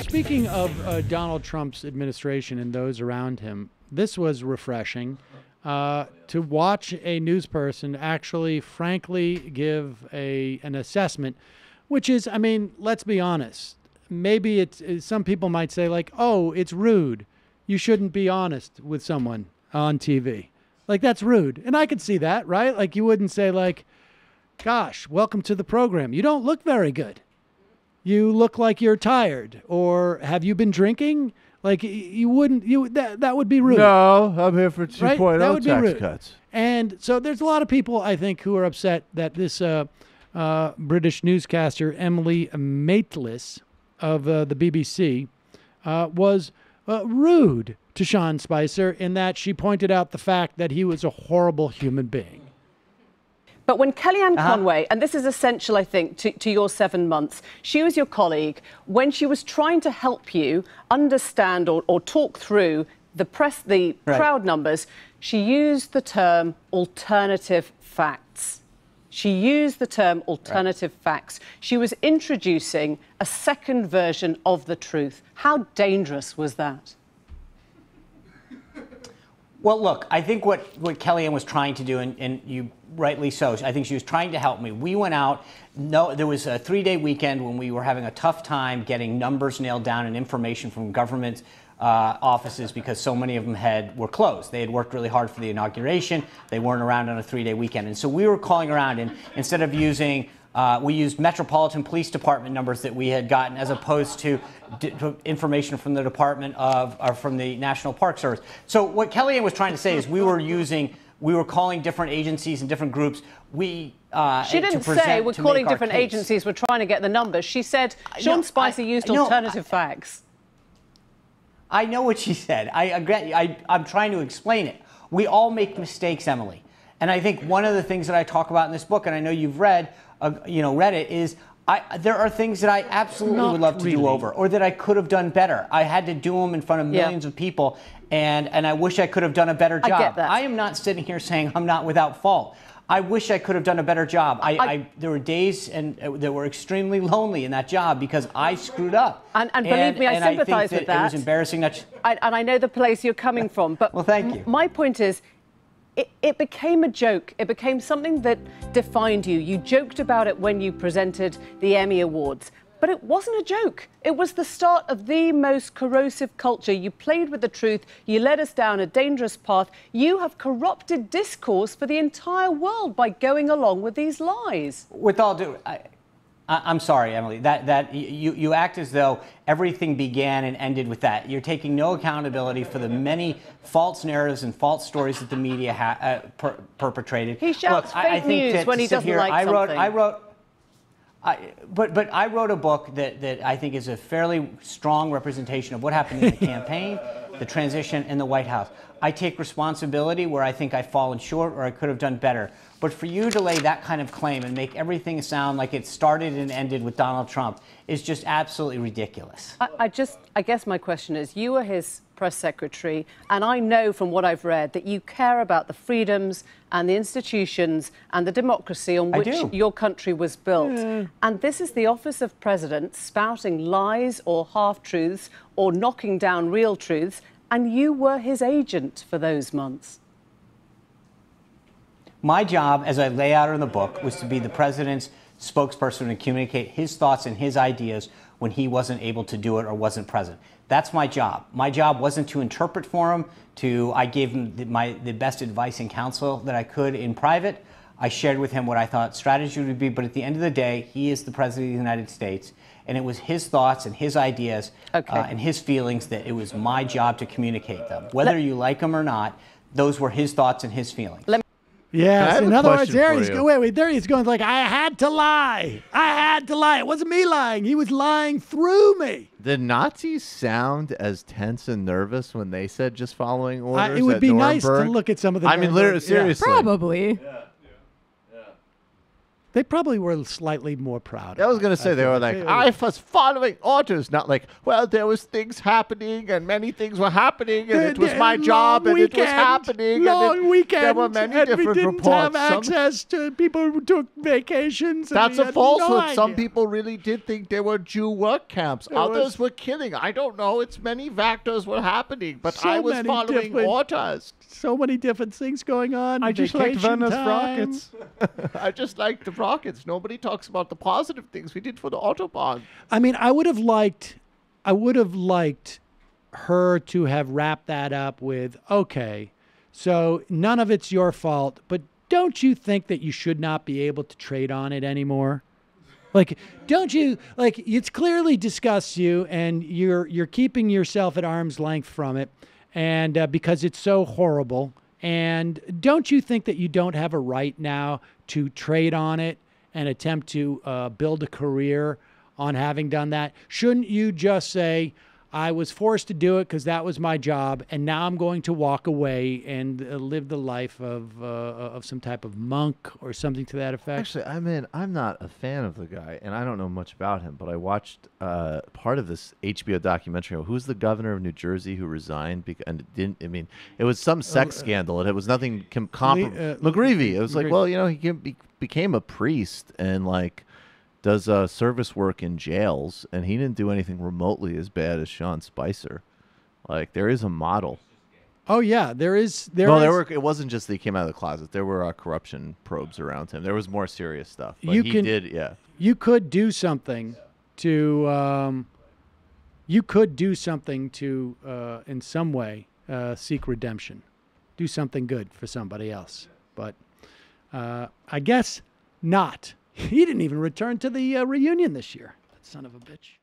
Speaking of Donald Trump's administration and those around him, this was refreshing to watch a news person actually, frankly, give an assessment, which is, I mean, let's be honest. Maybe it's some people might say like, oh, it's rude. You shouldn't be honest with someone on TV. Like, that's rude. And I could see that, right? Like, you wouldn't say like, gosh, welcome to the program. You don't look very good. You look like you're tired. Or have you been drinking? Like, you wouldn't, that would be rude. No, I'm here for 2.0 right? That would be tax rude. cuts. And so there's a lot of people, I think, who are upset that this British newscaster, Emily Maitlis of the BBC, was rude to Sean Spicer in that she pointed out the fact that he was a horrible human being. But when Kellyanne Conway, and this is essential, I think, to your 7 months, she was your colleague, when she was trying to help you understand or talk through the crowd numbers, she used the term alternative facts. She used the term alternative facts. She was introducing a second version of the truth. How dangerous was that? Well, look, I think what Kellyanne was trying to do, and you rightly so, I think she was trying to help me. We went out. No, there was a 3-day weekend when we were having a tough time getting numbers nailed down and information from government offices because so many of them were closed. They had worked really hard for the inauguration. They weren't around on a 3-day weekend. And so we were calling around, and instead of using, we used Metropolitan Police Department numbers that we had gotten as opposed to information from the Department of, or from the National Park Service. So what Kellyanne was trying to say is we were calling different agencies and different groups. She didn't say we're calling different agencies, we're trying to get the numbers. She said Sean Spicer used alternative facts. I know what she said. I'm trying to explain it. We all make mistakes, Emily. And I think one of the things that I talk about in this book, and I know you've read it, is there are things that I absolutely would love to do over, or that I could have done better. I had to do them in front of millions of people, and I wish I could have done a better job. I get that. I am not sitting here saying I'm not without fault. I wish I could have done a better job. There were days that were extremely lonely in that job because I screwed up. And believe me, I sympathise with that. It was embarrassing. And I know the place you're coming from. But well, thank you. My point is, it became a joke. It became something that defined you. You joked about it when you presented the Emmy Awards. But it wasn't a joke. It was the start of the most corrosive culture. You played with the truth. You led us down a dangerous path. You have corrupted discourse for the entire world by going along with these lies. With all due, I'm sorry, Emily. That you act as though everything began and ended with that. You're taking no accountability for the many false narratives and false stories that the media perpetrated. He shouts fake news when he doesn't like something. But I wrote a book that I think is a fairly strong representation of what happened in the campaign, the transition, in the White House. I take responsibility where I think I've fallen short or I could have done better. But for you to lay that kind of claim and make everything sound like it started and ended with Donald Trump is just absolutely ridiculous. I guess my question is, you were his press secretary, and I know from what I've read that you care about the freedoms and the institutions and the democracy on which your country was built. And this is the office of president spouting lies or half-truths or knocking down real truths, and you were his agent for those months. My job, as I lay out in the book, was to be the president's spokesperson and communicate his thoughts and his ideas when he wasn't able to do it or wasn't present. That's my job. My job wasn't to interpret for him. I gave him the best advice and counsel that I could in private. I shared with him what I thought strategy would be. But at the end of the day, he is the president of the United States. And it was his thoughts and his ideas and his feelings that it was my job to communicate them. Whether you like them or not, those were his thoughts and his feelings. Yes, in other words, there he's going. There he's going like, I had to lie. I had to lie. It wasn't me lying. He was lying through me. Did Nazis sound as tense and nervous when they said just following orders? It would be nice to look at some of the. I mean, literally, seriously. Probably. They probably were slightly more proud. I was going to say, they were like, I was following orders, not like, well, there was things happening and many things were happening and it was my job and it was happening. Long weekend. There were many different we didn't reports. have access to people who took vacations. That's a a falsehood. Some people really did think there were Jew work camps. Others were killing. I don't know. It's many factors were happening, but I was following orders. So many different things going on. I just liked Werner's rockets. I just liked the rockets. Nobody talks about the positive things we did for the Autobahn. I mean, I would have liked her to have wrapped that up with, okay, so none of it's your fault, but don't you think that you should not be able to trade on it anymore? Like, don't you, like, it's clearly disgusts you and you're keeping yourself at arm's length from it, and because it's so horrible. And don't you think that you don't have a right now to trade on it and attempt to build a career on having done that? Shouldn't you just say, I was forced to do it because that was my job, and now I'm going to walk away and live the life of some type of monk or something to that effect? Actually, I mean, I'm not a fan of the guy, and I don't know much about him, but I watched part of this HBO documentary. Who's the governor of New Jersey who resigned? And it didn't. I mean, it was some sex scandal, and it was nothing comparable. McGreevey. It was like, well, you know, he became a priest and like does service work in jails, and he didn't do anything remotely as bad as Sean Spicer. Like, there is a model. Oh yeah, there is. It wasn't just that he came out of the closet. There were corruption probes around him. There was more serious stuff. But You could do something to. You could do something to, in some way, seek redemption. Do something good for somebody else. But I guess not. He didn't even return to the reunion this year. That son of a bitch.